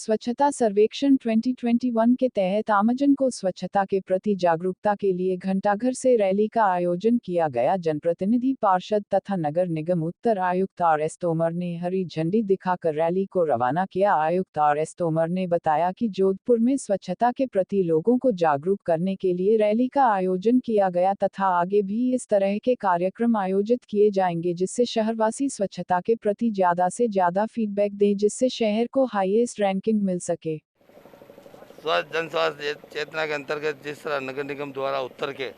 स्वच्छता सर्वेक्षण 2021 के तहत आमजन को स्वच्छता के प्रति जागरूकता के लिए घंटाघर से रैली का आयोजन किया गया। जनप्रतिनिधि पार्षद तथा नगर निगम उत्तर आयुक्त आर.एस. तोमर ने हरी झंडी दिखाकर रैली को रवाना किया। आयुक्त आर.एस. तोमर ने बताया कि जोधपुर में स्वच्छता के प्रति लोगों को जागरूक करने के लिए रैली का आयोजन किया गया तथा आगे भी इस तरह के कार्यक्रम आयोजित किए जाएंगे, जिससे शहरवासी स्वच्छता के प्रति ज्यादा से ज्यादा फीडबैक दें, जिससे शहर को हाईएस्ट रैंकिंग मिल सके। जन स्वास्थ्य चेतना के अंतर्गत जिस तरह नगर निगम द्वारा उत्तर के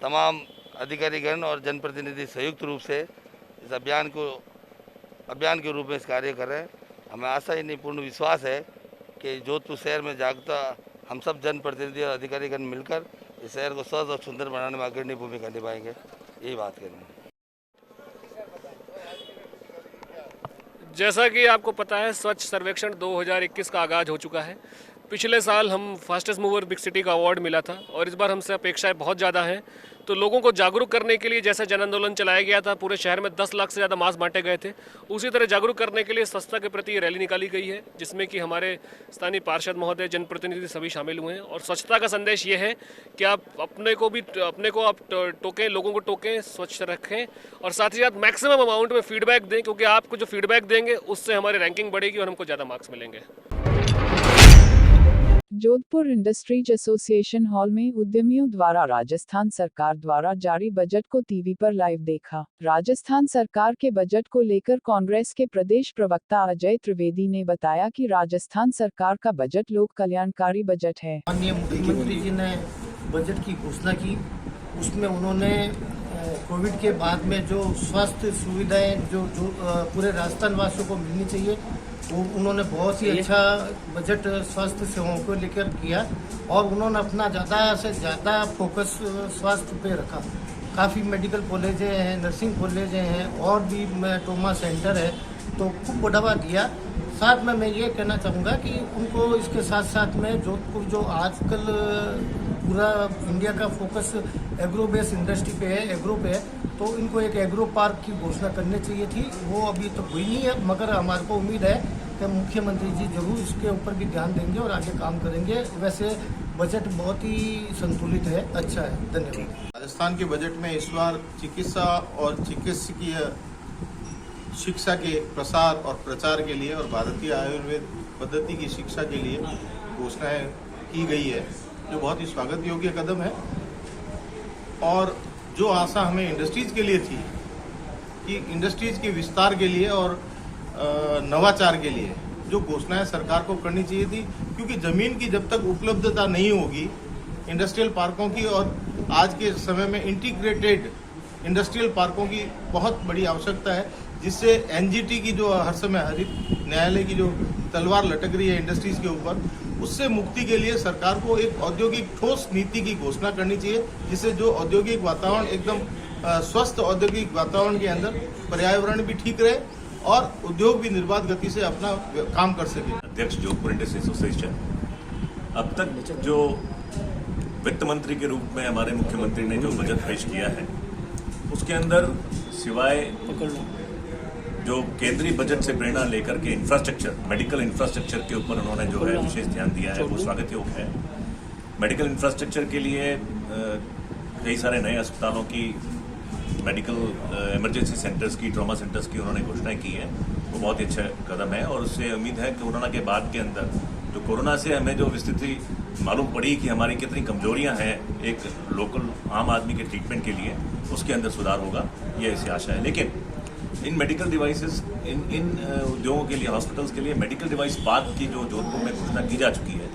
तमाम अधिकारीगण और जनप्रतिनिधि संयुक्त रूप से इस अभियान के रूप में इस कार्य कर रहे हैं, हमें आशा ही नहीं पूर्ण विश्वास है कि जोधपुर शहर में जागरूकता हम सब जनप्रतिनिधि और अधिकारीगण मिलकर इस शहर को स्वच्छ और सुंदर बनाने में अग्रणी भूमिका निभाएंगे। यही बात करेंगे। जैसा कि आपको पता है, स्वच्छ सर्वेक्षण 2021 का आगाज हो चुका है। पिछले साल हम फास्टेस्ट मूवर बिग सिटी का अवार्ड मिला था और इस बार हमसे अपेक्षाएं बहुत ज़्यादा हैं। तो लोगों को जागरूक करने के लिए जैसे जन आंदोलन चलाया गया था, पूरे शहर में 10 लाख से ज़्यादा मास्क बांटे गए थे, उसी तरह जागरूक करने के लिए स्वच्छता के प्रति रैली निकाली गई है, जिसमें कि हमारे स्थानीय पार्षद महोदय, जनप्रतिनिधि सभी शामिल हुए हैं। और स्वच्छता का संदेश ये है कि आप अपने को आप टोकें, लोगों को टोकें, स्वच्छ रखें और साथ ही साथ मैक्सिमम अमाउंट में फीडबैक दें, क्योंकि आपको जो फीडबैक देंगे उससे हमारी रैंकिंग बढ़ेगी और हमको ज़्यादा मार्क्स मिलेंगे। जोधपुर इंडस्ट्रीज एसोसिएशन हॉल में उद्यमियों द्वारा राजस्थान सरकार द्वारा जारी बजट को टीवी पर लाइव देखा। राजस्थान सरकार के बजट को लेकर कांग्रेस के प्रदेश प्रवक्ता अजय त्रिवेदी ने बताया कि राजस्थान सरकार का बजट लोक कल्याणकारी बजट है। माननीय मुख्यमंत्री जी ने बजट की घोषणा की, उसमें उन्होंने कोविड के बाद में जो स्वास्थ्य सुविधाएं जो पूरे राजस्थान वासियों को मिलनी चाहिए, वो उन्होंने बहुत ही अच्छा बजट स्वास्थ्य सेवाओं को लेकर किया और उन्होंने अपना ज़्यादा से ज़्यादा फोकस स्वास्थ्य पे रखा। काफ़ी मेडिकल कॉलेजें हैं, नर्सिंग कॉलेजें हैं और भी ट्रोमा सेंटर है, तो खूब बढ़ावा दिया। साथ में मैं ये कहना चाहूँगा कि उनको इसके साथ साथ में जोधपुर जो आजकल पूरा इंडिया का फोकस एग्रो बेस इंडस्ट्री पे है, एग्रो पे है, तो इनको एक एग्रो पार्क की घोषणा करनी चाहिए थी। वो अभी तो हुई नहीं है, मगर हमारे को उम्मीद है कि मुख्यमंत्री जी जरूर इसके ऊपर भी ध्यान देंगे और आगे काम करेंगे। वैसे बजट बहुत ही संतुलित है, अच्छा है। धन्यवाद। राजस्थान के बजट में इस बार चिकित्सा और चिकित्सकीय शिक्षा के प्रसार और प्रचार के लिए और भारतीय आयुर्वेद पद्धति की शिक्षा के लिए घोषणाएं की गई है, जो बहुत ही स्वागत योग्य कदम है। और जो आशा हमें इंडस्ट्रीज के लिए थी कि इंडस्ट्रीज के विस्तार के लिए और नवाचार के लिए जो घोषणाएं सरकार को करनी चाहिए थी, क्योंकि जमीन की जब तक उपलब्धता नहीं होगी इंडस्ट्रियल पार्कों की, और आज के समय में इंटीग्रेटेड इंडस्ट्रियल पार्कों की बहुत बड़ी आवश्यकता है, जिससे एनजीटी की जो हर समय हरित न्यायालय की जो तलवार लटक रही है इंडस्ट्रीज के ऊपर, उससे मुक्ति के लिए सरकार को एक औद्योगिक ठोस नीति की घोषणा करनी चाहिए, जिससे जो औद्योगिक वातावरण एकदम स्वस्थ औद्योगिक वातावरण के अंदर पर्यावरण भी ठीक रहे और उद्योग भी निर्बाध गति से अपना काम कर सके। अध्यक्ष जोधपुर इंडस्ट्री एसोसिएशन, अब तक जो वित्त मंत्री के रूप में हमारे मुख्यमंत्री ने जो बजट पेश किया है, उसके अंदर सिवाय जो केंद्रीय बजट से प्रेरणा लेकर के इंफ्रास्ट्रक्चर, मेडिकल इंफ्रास्ट्रक्चर के ऊपर उन्होंने जो है विशेष ध्यान दिया है, वो स्वागत योग्य है। मेडिकल इंफ्रास्ट्रक्चर के लिए कई सारे नए अस्पतालों की, मेडिकल इमरजेंसी सेंटर्स की, ट्रॉमा सेंटर्स की उन्होंने घोषणा की है, वो बहुत ही अच्छा कदम है। और उससे उम्मीद है कि कोरोना के बाद के अंदर जो कोरोना से हमें जो स्थिति मालूम पड़ी कि हमारी कितनी कमजोरियां हैं एक लोकल आम आदमी के ट्रीटमेंट के लिए, उसके अंदर सुधार होगा, ये ऐसी आशा है। लेकिन इन मेडिकल डिवाइसेस, इन उद्योगों के लिए, हॉस्पिटल्स के लिए मेडिकल डिवाइस पार्क की जो जोधपुर में घोषणा की जा चुकी है,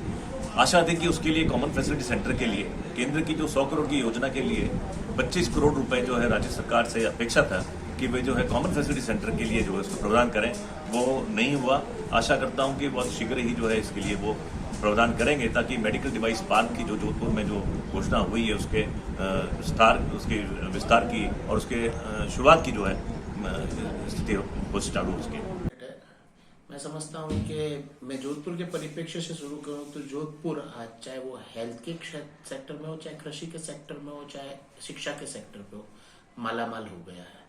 आशा थी कि उसके लिए कॉमन फैसिलिटी सेंटर के लिए केंद्र की जो 100 करोड़ की योजना के लिए 25 करोड़ रुपए जो है राज्य सरकार से अपेक्षा था कि वे जो है कॉमन फैसिलिटी सेंटर के लिए जो है उसको प्रदान करें, वो नहीं हुआ। आशा करता हूं कि बहुत शीघ्र ही जो है इसके लिए वो प्रावधान करेंगे, ताकि मेडिकल डिवाइस पार्क की जो जोधपुर में जो घोषणा हुई है उसके विस्तार की और उसके शुरुआत की जो है स्थिति हो चालू उसकी। मैं समझता हूँ कि मैं जोधपुर के परिप्रेक्ष्य से शुरू करूँ तो जोधपुर आज चाहे वो हेल्थ के सेक्टर में हो, चाहे कृषि के सेक्टर में हो, चाहे शिक्षा के सेक्टर पे हो, मालामाल हो गया है।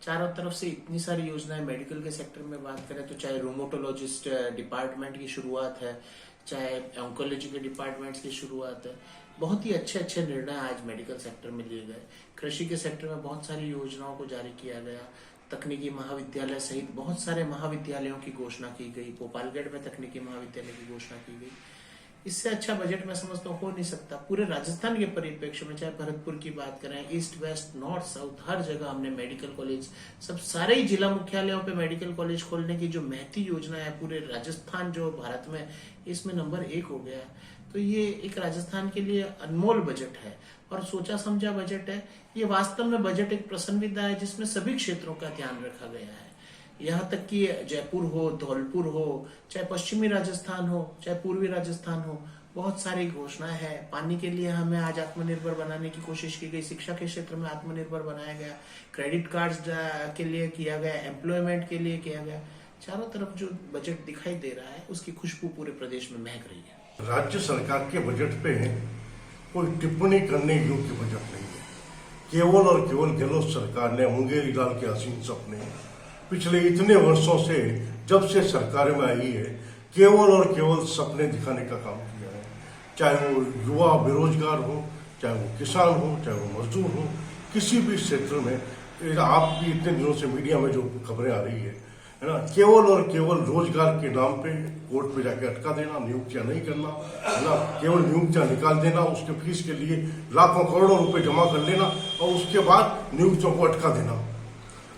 चारों तरफ से इतनी सारी योजनाएं, मेडिकल के सेक्टर में बात करें तो चाहे रोमोटोलॉजिस्ट डिपार्टमेंट की शुरुआत है, चाहे ऑन्कोलॉजी के डिपार्टमेंट्स की शुरुआत है। बहुत ही अच्छे अच्छे निर्णय आज मेडिकल सेक्टर में लिए गए। कृषि के सेक्टर में बहुत सारी योजनाओं को जारी किया गया। तकनीकी महाविद्यालय सहित बहुत सारे महाविद्यालयों की घोषणा की गई। भोपालगढ़ में तकनीकी महाविद्यालय की घोषणा की गई। इससे अच्छा बजट मैं समझता हूँ हो नहीं सकता। पूरे राजस्थान के परिप्रेक्ष्य में, चाहे भरतपुर की बात करें, ईस्ट वेस्ट नॉर्थ साउथ, हर जगह हमने मेडिकल कॉलेज, सब सारे ही जिला मुख्यालयों पे मेडिकल कॉलेज खोलने की जो महती योजना है, पूरे राजस्थान जो भारत में इसमें नंबर 1 हो गया है। तो ये एक राजस्थान के लिए अनमोल बजट है और सोचा समझा बजट है। ये वास्तव में बजट एक प्रसन्नविदा है जिसमें सभी क्षेत्रों का ध्यान रखा गया है। यहाँ तक कि जयपुर हो, धौलपुर हो, चाहे पश्चिमी राजस्थान हो, चाहे पूर्वी राजस्थान हो, बहुत सारी घोषणाएं हैं। पानी के लिए हमें आज आत्मनिर्भर बनाने की कोशिश की गई। शिक्षा के क्षेत्र में आत्मनिर्भर बनाया गया। क्रेडिट कार्ड्स के लिए किया गया, एम्प्लॉयमेंट के लिए किया गया। चारों तरफ जो बजट दिखाई दे रहा है उसकी खुशबू पूरे प्रदेश में महक रही है। राज्य सरकार के बजट पे कोई टिप्पणी करने योग्य बजट नहीं है। केवल और केवल गहलोत सरकार ने मुंगेरी लाल के हसीन सपने पिछले इतने वर्षों से, जब से सरकार में आई है, केवल और केवल सपने दिखाने का काम किया है। चाहे वो युवा बेरोजगार हो, चाहे वो किसान हो, चाहे वो मजदूर हो, किसी भी क्षेत्र में। आप भी इतने दिनों से मीडिया में जो खबरें आ रही है ना, केवल और केवल रोजगार के नाम पे कोर्ट पे जाके अटका देना, नियुक्तियां नहीं करना, है ना, केवल नियुक्तियां निकाल देना, उसके फीस के लिए लाखों करोड़ों रुपए जमा कर लेना और उसके बाद नियुक्तियों को अटका देना।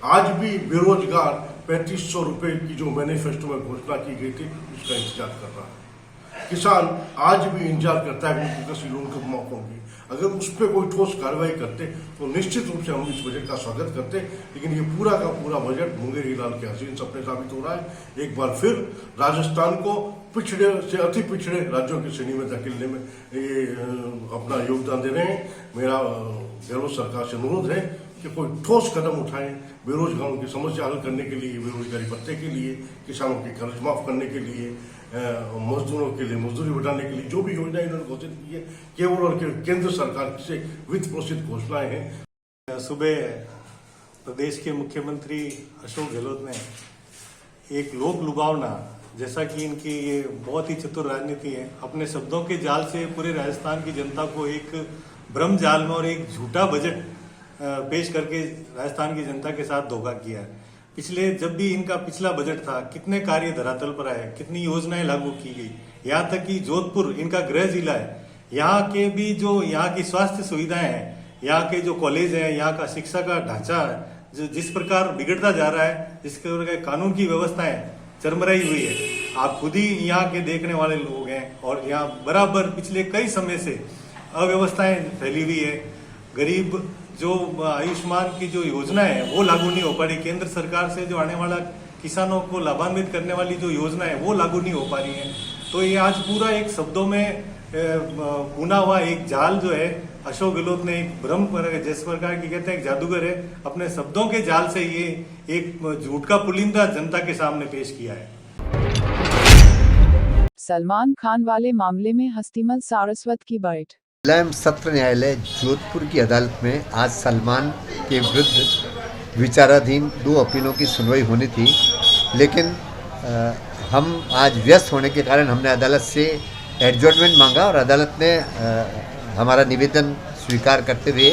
आज भी बेरोजगार 3500 रुपए की जो मैनिफेस्टो में घोषणा की गई थी उसका इंतजार कर रहा है। किसान आज भी इंतजार करता है कि कृषि लोन कब माफ होंगी। अगर उस पर कोई ठोस कार्रवाई करते तो निश्चित रूप से हम इस बजट का स्वागत करते। लेकिन ये पूरा का पूरा बजट मुंगेरी लाल के हसीन सपने साबित हो रहा है। एक बार फिर राजस्थान को पिछड़े से अति पिछड़े राज्यों की श्रेणी में धकेलने में ये अपना योगदान दे रहे हैं। मेरा गहलोत सरकार से अनुरोध है कि कोई ठोस कदम उठाएं बेरोजगारों की समस्या हल करने के लिए, बेरोजगारी भत्ते के लिए, किसानों के कर्ज माफ करने के लिए, मजदूरों के लिए मजदूरी बढ़ाने के लिए जो भी योजना इन्होंने घोषित की है, केवल और केवल केंद्र सरकार से वित्त पोषित घोषणाएं हैं। सुबह प्रदेश के मुख्यमंत्री अशोक गहलोत ने एक लोक लुभावना, जैसा कि इनकी ये बहुत ही चतुर राजनीति है, अपने शब्दों के जाल से पूरे राजस्थान की जनता को एक भ्रम जाल में और एक झूठा बजट पेश करके राजस्थान की जनता के साथ धोखा किया है। पिछले जब भी इनका पिछला बजट था, कितने कार्य धरातल पर आए, कितनी योजनाएं लागू की गई। यहाँ तक कि जोधपुर इनका गृह जिला है, यहाँ के भी जो यहाँ की स्वास्थ्य सुविधाएं हैं, यहाँ के जो कॉलेज है, यहाँ का शिक्षा का ढांचा है, जो जिस प्रकार बिगड़ता जा रहा है, जिस प्रकार कानून की व्यवस्थाएं चरमराई हुई है, आप खुद ही यहाँ के देखने वाले लोग हैं। और यहाँ बराबर पिछले कई समय से अव्यवस्थाएं फैली हुई है। गरीब जो आयुष्मान की जो योजना है वो लागू नहीं हो पा रही। केंद्र सरकार से जो आने वाला किसानों को लाभान्वित करने वाली जो योजना है वो लागू नहीं हो पा रही है। तो ये आज पूरा एक शब्दों में बुना हुआ एक जाल जो है, अशोक गहलोत ने एक भ्रम पर, जिस प्रकार की कहते हैं एक जादूगर है, अपने शब्दों के जाल से ये एक झूठ का पुलिंदा जनता के सामने पेश किया है। सलमान खान वाले मामले में हस्तिमल सारस्वत की बैठ। जिला सत्र न्यायालय जोधपुर की अदालत में आज सलमान के विरुद्ध विचाराधीन 2 अपीलों की सुनवाई होनी थी, लेकिन हम आज व्यस्त होने के कारण हमने अदालत से एडजॉर्नमेंट मांगा और अदालत ने हमारा निवेदन स्वीकार करते हुए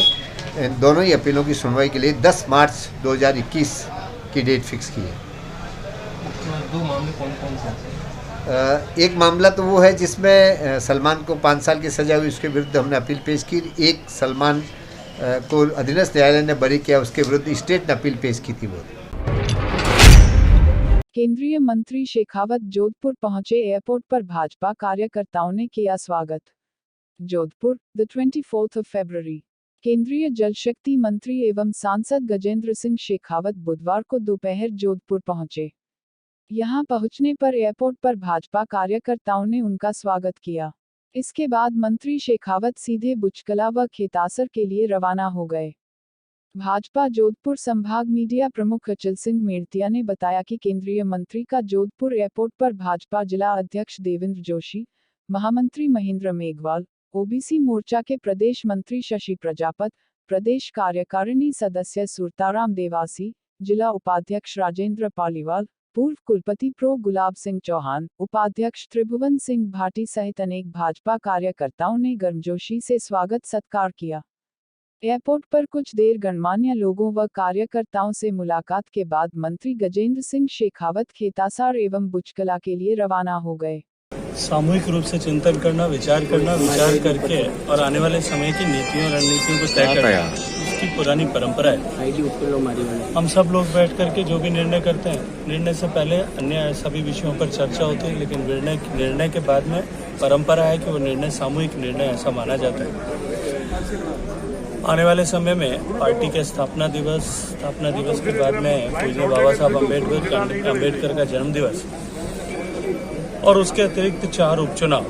इन दोनों ही अपीलों की सुनवाई के लिए 10 मार्च 2021 की डेट फिक्स की है। 2 मामले कौन कौन से हैं? एक मामला तो वो है जिसमें सलमान को 5 साल की सजा हुई, उसके विरुद्ध हमने अपील पेश की। एक सलमान को अधीनस्थ न्यायालय ने बरी किया, उसके विरुद्ध स्टेट ने अपील पेश की थी। वो केंद्रीय मंत्री शेखावत जोधपुर पहुंचे। एयरपोर्ट पर भाजपा कार्यकर्ताओं ने किया स्वागत। जोधपुर, द 24 फरवरी। केंद्रीय जल शक्ति मंत्री एवं सांसद गजेंद्र सिंह शेखावत बुधवार को दोपहर जोधपुर पहुंचे। यहां पहुंचने पर एयरपोर्ट पर भाजपा कार्यकर्ताओं ने उनका स्वागत किया। इसके बाद मंत्री शेखावत सीधे बुचकला व खेतासर के लिए रवाना हो गए। भाजपा जोधपुर संभाग मीडिया प्रमुख अचल सिंह मेड़तिया ने बताया कि केंद्रीय मंत्री का जोधपुर एयरपोर्ट पर भाजपा जिला अध्यक्ष देवेंद्र जोशी, महामंत्री महेंद्र मेघवाल, ओबीसी मोर्चा के प्रदेश मंत्री शशि प्रजापत, प्रदेश कार्यकारिणी सदस्य सुरताराम देवासी, जिला उपाध्यक्ष राजेंद्र पालीवाल, पूर्व कुलपति प्रो गुलाब सिंह चौहान, उपाध्यक्ष त्रिभुवन सिंह भाटी सहित अनेक भाजपा कार्यकर्ताओं ने गर्मजोशी से स्वागत सत्कार किया। एयरपोर्ट पर कुछ देर गणमान्य लोगों व कार्यकर्ताओं से मुलाकात के बाद मंत्री गजेंद्र सिंह शेखावत खेतासार एवं बुचकला के लिए रवाना हो गए। सामूहिक रूप से चिंतन करना, विचार करके और आने वाले समय की नीतियों रणनीतियों को तय करना, इसकी पुरानी परंपरा है। हम सब लोग बैठ करके जो भी निर्णय करते हैं, निर्णय से पहले अन्य सभी विषयों पर चर्चा होती है, लेकिन निर्णय के बाद में परंपरा है कि वो निर्णय सामूहिक निर्णय ऐसा माना जाता है। आने वाले समय में पार्टी के स्थापना दिवस के बाद में पूज्य बाबा साहब अम्बेडकर का जन्म दिवस और उसके अतिरिक्त 4 उपचुनाव,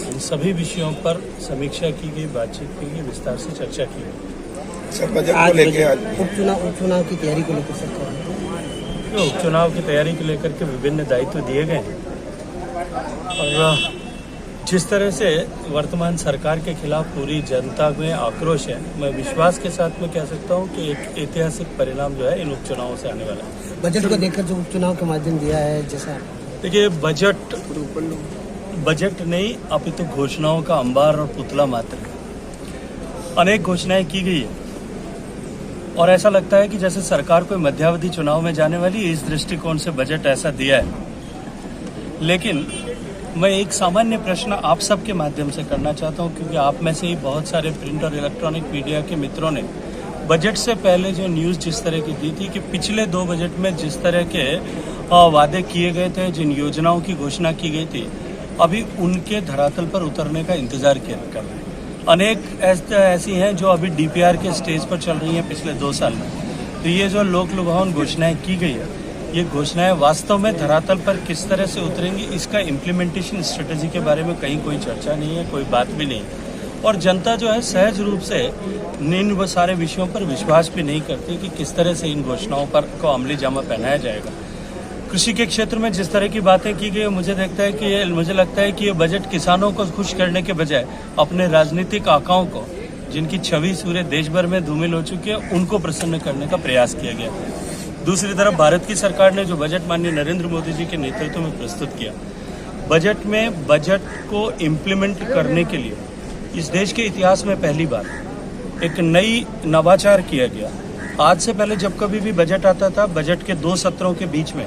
इन सभी विषयों पर समीक्षा की गई, बातचीत की गई, विस्तार से चर्चा की गई। उपचुनाव की तैयारी को लेकर सरकार उपचुनाव की तैयारी को लेकर के विभिन्न दायित्व दिए गए हैं और जिस तरह से वर्तमान सरकार के खिलाफ पूरी जनता में आक्रोश है, मैं विश्वास के साथ में कह सकता हूं कि एक ऐतिहासिक परिणाम जो है इन उपचुनावों से आने वाला है। बजट को देखकर जो उपचुनाव के माध्यम दिया है, जैसा देखिए बजट नहीं अपितु घोषणाओं का अंबार और पुतला मात्र है। अनेक घोषणाएं की गई है और ऐसा लगता है कि जैसे सरकार कोई मध्यावधि चुनाव में जाने वाली है, इस दृष्टिकोण से बजट ऐसा दिया है। लेकिन मैं एक सामान्य प्रश्न आप सबके माध्यम से करना चाहता हूं, क्योंकि आप में से ही बहुत सारे प्रिंट और इलेक्ट्रॉनिक मीडिया के मित्रों ने बजट से पहले जो न्यूज़ जिस तरह की दी थी कि पिछले 2 बजट में जिस तरह के वादे किए गए थे, जिन योजनाओं की घोषणा की गई थी, अभी उनके धरातल पर उतरने का इंतजार किया कर रहे हैं। अनेक ऐसी हैं जो अभी DPR के स्टेज पर चल रही हैं पिछले 2 साल में। तो ये जो लोक लुभावन घोषणाएं की गई है, ये घोषणाएं वास्तव में धरातल पर किस तरह से उतरेंगी, इसका इम्प्लीमेंटेशन स्ट्रेटेजी के बारे में कहीं कोई चर्चा नहीं है, कोई बात भी नहीं है। और जनता जो है सहज रूप से इन सारे विषयों पर विश्वास भी नहीं करती कि किस तरह से इन घोषणाओं पर को अमली जामा पहनाया जाएगा। कृषि के क्षेत्र में जिस तरह की बातें की गई, मुझे लगता है कि ये बजट किसानों को खुश करने के बजाय अपने राजनीतिक आकाओं को, जिनकी छवि पूरे देश भर में धूमिल हो चुकी है, उनको प्रसन्न करने का प्रयास किया गया। दूसरी तरफ भारत की सरकार ने जो बजट माननीय नरेंद्र मोदी जी के नेतृत्व में प्रस्तुत किया, बजट को इम्प्लीमेंट करने के लिए इस देश के इतिहास में पहली बार एक नई नवाचार किया गया। आज से पहले जब कभी भी बजट आता था, बजट के 2 सत्रों के बीच में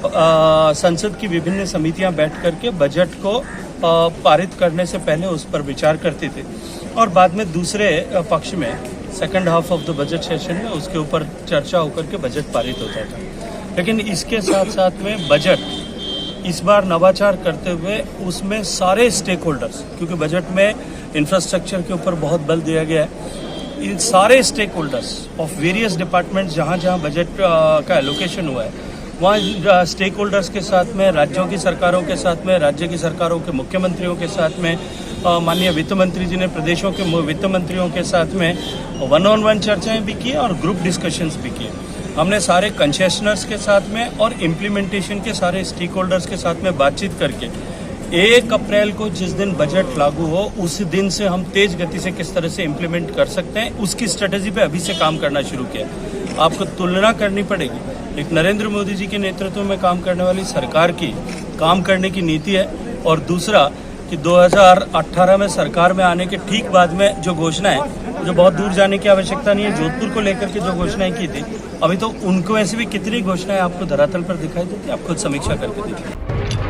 संसद की विभिन्न समितियां बैठ करके बजट को पारित करने से पहले उस पर विचार करती थी और बाद में दूसरे पक्ष में second half of the budget session में उसके ऊपर चर्चा होकर के बजट पारित होता था। लेकिन इसके साथ साथ में बजट इस बार नवाचार करते हुए उसमें सारे स्टेक होल्डर्स, क्योंकि बजट में इंफ्रास्ट्रक्चर के ऊपर बहुत बल दिया गया है, इन सारे stakeholders of various departments जहाँ जहाँ बजट का एलोकेशन हुआ है, वहाँ स्टेक होल्डर्स के साथ में, राज्यों की सरकारों के साथ में, राज्य की सरकारों के मुख्यमंत्रियों के साथ में, माननीय वित्त मंत्री जी ने प्रदेशों के वित्त मंत्रियों के साथ में 1-on-1 चर्चाएं भी की और ग्रुप डिस्कशंस भी किए। हमने सारे कंसेशनर्स के साथ में और इम्प्लीमेंटेशन के सारे स्टेक होल्डर्स के साथ में बातचीत करके 1 अप्रैल को जिस दिन बजट लागू हो, उस दिन से हम तेज गति से किस तरह से इम्प्लीमेंट कर सकते हैं, उसकी स्ट्रेटेजी पे अभी से काम करना शुरू किया। आपको तुलना करनी पड़ेगी, एक नरेंद्र मोदी जी के नेतृत्व में काम करने वाली सरकार की काम करने की नीति है, और दूसरा कि 2018 में सरकार में आने के ठीक बाद में जो घोषणा है, जो बहुत दूर जाने की आवश्यकता नहीं है, जोधपुर को लेकर के जो घोषणाएं की थी, अभी तो उनको ऐसी भी कितनी घोषणाएं आपको धरातल पर दिखाई देती, आप खुद समीक्षा करके देखिए।